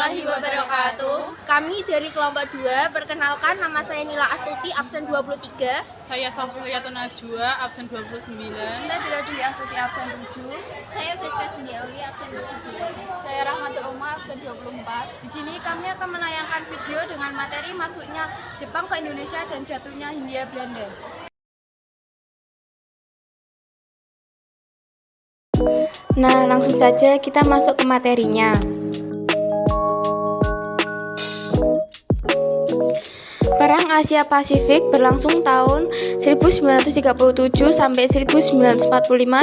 warahmatullahi wabarakatuh. Kami dari kelompok 2, perkenalkan nama saya Nila Astuti, absen 23. Saya Sofriyatun Najwa, absen 29. Saya Dila Dwi Astuti, absen 7. Saya Friska Sindiauli, absen 17. Saya Rahmatul Umar, absen 24. Di sini kami akan menayangkan video dengan materi masuknya Jepang ke Indonesia dan jatuhnya Hindia Belanda. Nah, langsung saja kita masuk ke materinya. Perang Asia Pasifik berlangsung tahun 1937 sampai 1945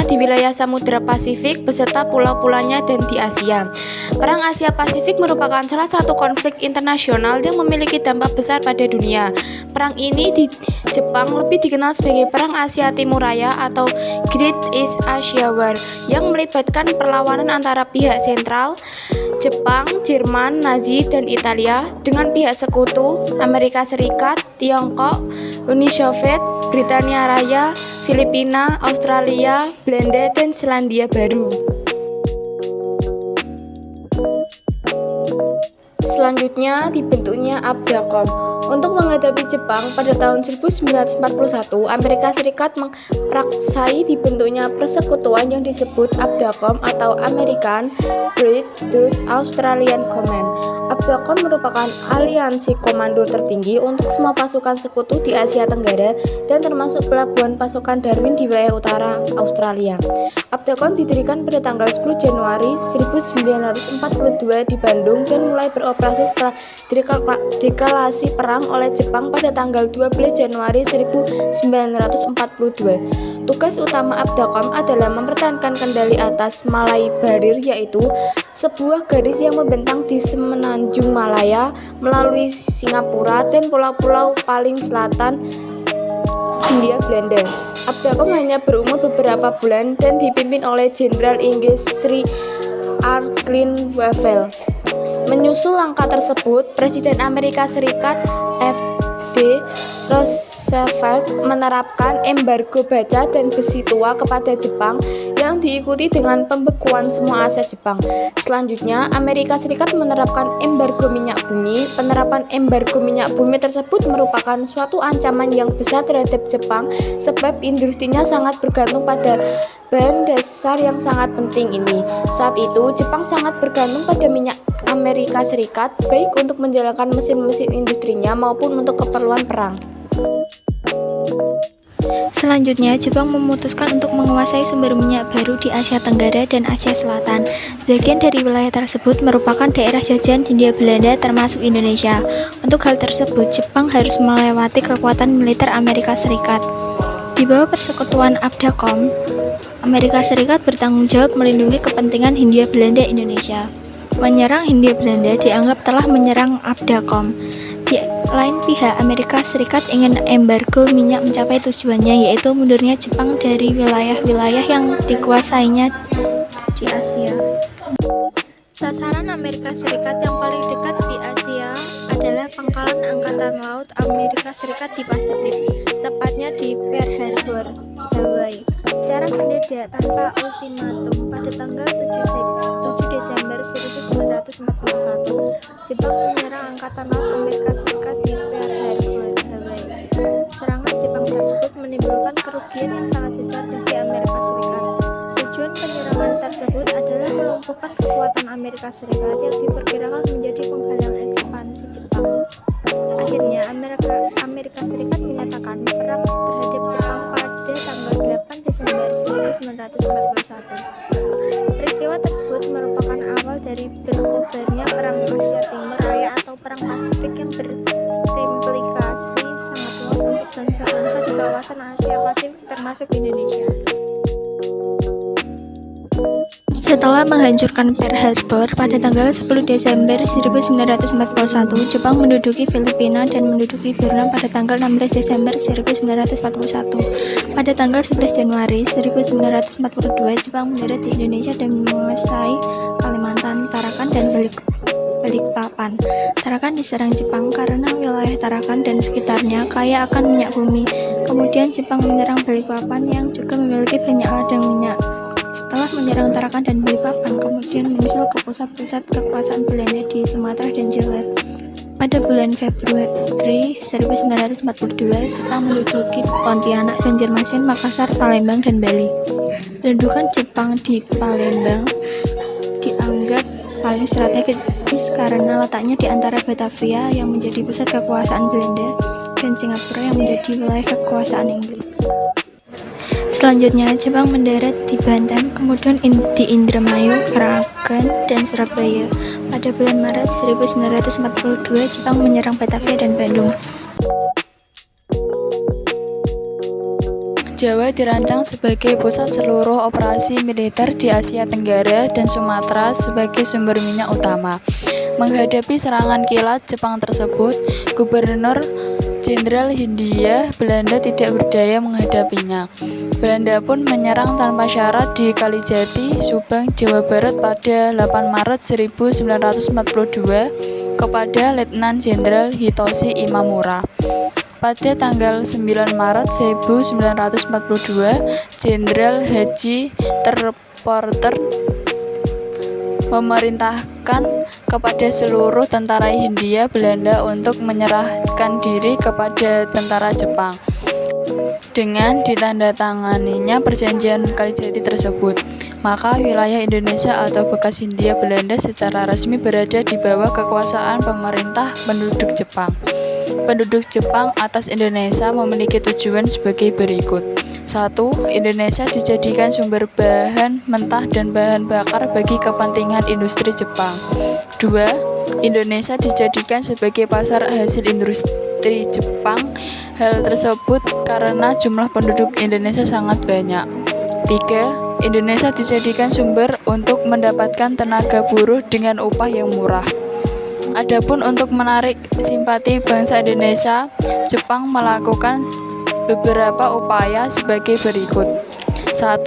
di wilayah Samudra Pasifik beserta pulau-pulaunya dan di Asia. Perang Asia Pasifik merupakan salah satu konflik internasional yang memiliki dampak besar pada dunia. Perang ini di Jepang lebih dikenal sebagai Perang Asia Timur Raya atau Great East Asia War yang melibatkan perlawanan antara pihak sentral Jepang, Jerman, Nazi, dan Italia dengan pihak sekutu Amerika Serikat, Tiongkok, Uni Soviet, Britania Raya, Filipina, Australia, Belanda, dan Selandia Baru. Selanjutnya dibentuknya ABDACOM. Untuk menghadapi Jepang pada tahun 1941, Amerika Serikat memperaksai dibentuknya persekutuan yang disebut ABDACOM atau American, British, Dutch, Australian Command. ABDACOM merupakan aliansi komando tertinggi untuk semua pasukan sekutu di Asia Tenggara dan termasuk pelabuhan pasukan Darwin di wilayah utara Australia. ABDACOM didirikan pada tanggal 10 Januari 1942 di Bandung dan mulai beroperasi setelah deklarasi perang oleh Jepang pada tanggal 12 Januari 1942. Tugas utama ABDACOM adalah mempertahankan kendali atas Malay Barir, yaitu sebuah garis yang membentang di semenanjung Malaya melalui Singapura dan pulau-pulau paling selatan Hindia Belanda. ABDACOM hanya berumur beberapa bulan dan dipimpin oleh Jenderal Inggris Sir Archibald Wavell. Menyusul langkah tersebut, Presiden Amerika Serikat F.D. Roosevelt menerapkan embargo baja dan besi tua kepada Jepang yang diikuti dengan pembekuan semua aset Jepang. Selanjutnya, Amerika Serikat menerapkan embargo minyak bumi. Penerapan embargo minyak bumi tersebut merupakan suatu ancaman yang besar terhadap Jepang sebab industrinya sangat bergantung pada bahan dasar yang sangat penting ini. Saat itu, Jepang sangat bergantung pada minyak Amerika Serikat, baik untuk menjalankan mesin-mesin industrinya maupun untuk keperluan perang. Selanjutnya, Jepang memutuskan untuk menguasai sumber minyak baru di Asia Tenggara dan Asia Selatan. Sebagian dari wilayah tersebut merupakan daerah jajahan Hindia Belanda termasuk Indonesia. Untuk hal tersebut, Jepang harus melewati kekuatan militer Amerika Serikat. Di bawah persekutuan ABDACOM, Amerika Serikat bertanggung jawab melindungi kepentingan Hindia Belanda Indonesia. Menyerang Hindia Belanda dianggap telah menyerang ABDACOM. Di lain pihak, Amerika Serikat ingin embargo minyak mencapai tujuannya, yaitu mundurnya Jepang dari wilayah-wilayah yang dikuasainya di Asia. Sasaran Amerika Serikat yang paling dekat di Asia adalah pangkalan Angkatan Laut Amerika Serikat di Pasifik, tepatnya di Pearl Harbor, Hawaii. Secara mendadak tanpa ultimatum pada tanggal 7 Desember 1941, Jepang menyerang Angkatan Laut Amerika Serikat di Pearl Harbor, Hawaii. Serangan Jepang tersebut menimbulkan kerugian yang sangat besar bagi Amerika Serikat. Tujuan penyerangan tersebut adalah melumpuhkan kekuatan Amerika Serikat yang diperkirakan menjadi penghalang ekspansi Jepang. Akhirnya, Amerika Serikat menyatakan perang terhadap Jepang pada tanggal 8 Desember 1941. Peristiwa tersebut merupakan awal dari berkobarnya Perang Asia Timur Raya atau Perang Pasifik yang berimplikasi sangat luas untuk bangsa-bangsa di kawasan Asia Pasifik termasuk Indonesia. Setelah menghancurkan Pearl Harbor pada tanggal 10 Desember 1941, Jepang menduduki Filipina dan menduduki Vietnam pada tanggal 16 Desember 1941. Pada tanggal 11 Januari 1942, Jepang mendarat di Indonesia dan menguasai Kalimantan, Tarakan, dan Balikpapan. Tarakan diserang Jepang karena wilayah Tarakan dan sekitarnya kaya akan minyak bumi. Kemudian Jepang menyerang Balikpapan yang juga memiliki banyak ladang minyak. Setelah menyerang Tarakan dan Balikpapan, kemudian menyusul ke pusat-pusat kekuasaan Belanda di Sumatera dan Jawa. Pada bulan Februari 1942, Jepang menduduki Pontianak, Banjarmasin, Makassar, Palembang, dan Bali. Pendudukan Jepang di Palembang dianggap paling strategis karena letaknya di antara Batavia yang menjadi pusat kekuasaan Belanda dan Singapura yang menjadi wilayah kekuasaan Inggris. Selanjutnya, Jepang mendarat di Banten, kemudian di Indramayu, Kragan, dan Surabaya. Pada bulan Maret 1942, Jepang menyerang Batavia dan Bandung. Jawa dirancang sebagai pusat seluruh operasi militer di Asia Tenggara dan Sumatera sebagai sumber minyak utama. Menghadapi serangan kilat Jepang tersebut, Gubernur Jenderal Hindia Belanda tidak berdaya menghadapinya. Belanda pun menyerang tanpa syarat di Kalijati, Subang, Jawa Barat pada 8 Maret 1942 kepada Letnan Jenderal Hitoshi Imamura. Pada tanggal 9 Maret 1942, Jenderal Haji Terporter memerintahkan kepada seluruh tentara Hindia Belanda untuk menyerahkan diri kepada tentara Jepang. Dengan ditandatanganinya perjanjian Kalijati tersebut, maka wilayah Indonesia atau bekas Hindia Belanda secara resmi berada di bawah kekuasaan pemerintah penduduk Jepang. Penduduk Jepang atas Indonesia memiliki tujuan sebagai berikut. 1. Indonesia dijadikan sumber bahan mentah dan bahan bakar bagi kepentingan industri Jepang. 2. Indonesia dijadikan sebagai pasar hasil industri Jepang. Hal tersebut karena jumlah penduduk Indonesia sangat banyak. 3. Indonesia dijadikan sumber untuk mendapatkan tenaga buruh dengan upah yang murah. Adapun untuk menarik simpati bangsa Indonesia, Jepang melakukan beberapa upaya sebagai berikut. 1.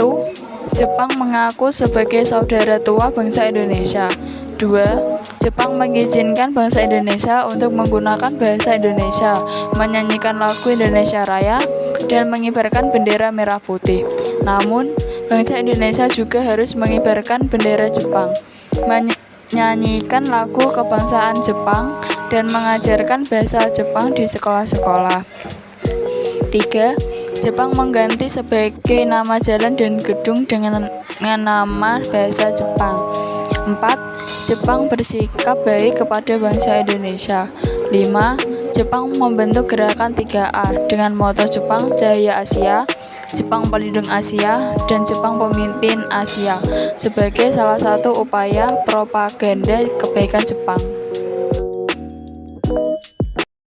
Jepang mengaku sebagai saudara tua bangsa Indonesia. 2. Jepang mengizinkan bangsa Indonesia untuk menggunakan bahasa Indonesia, menyanyikan lagu Indonesia Raya, dan mengibarkan bendera merah putih. Namun, bangsa Indonesia juga harus mengibarkan bendera Jepang, menyanyikan lagu kebangsaan Jepang, dan mengajarkan bahasa Jepang di sekolah-sekolah. 3. Jepang mengganti sebagai nama jalan dan gedung dengan nama bahasa Jepang. 4. Jepang bersikap baik kepada bangsa Indonesia. 5. Jepang membentuk gerakan 3A dengan moto Jepang Cahaya Asia, Jepang Pelindung Asia, dan Jepang Pemimpin Asia sebagai salah satu upaya propaganda kebaikan Jepang.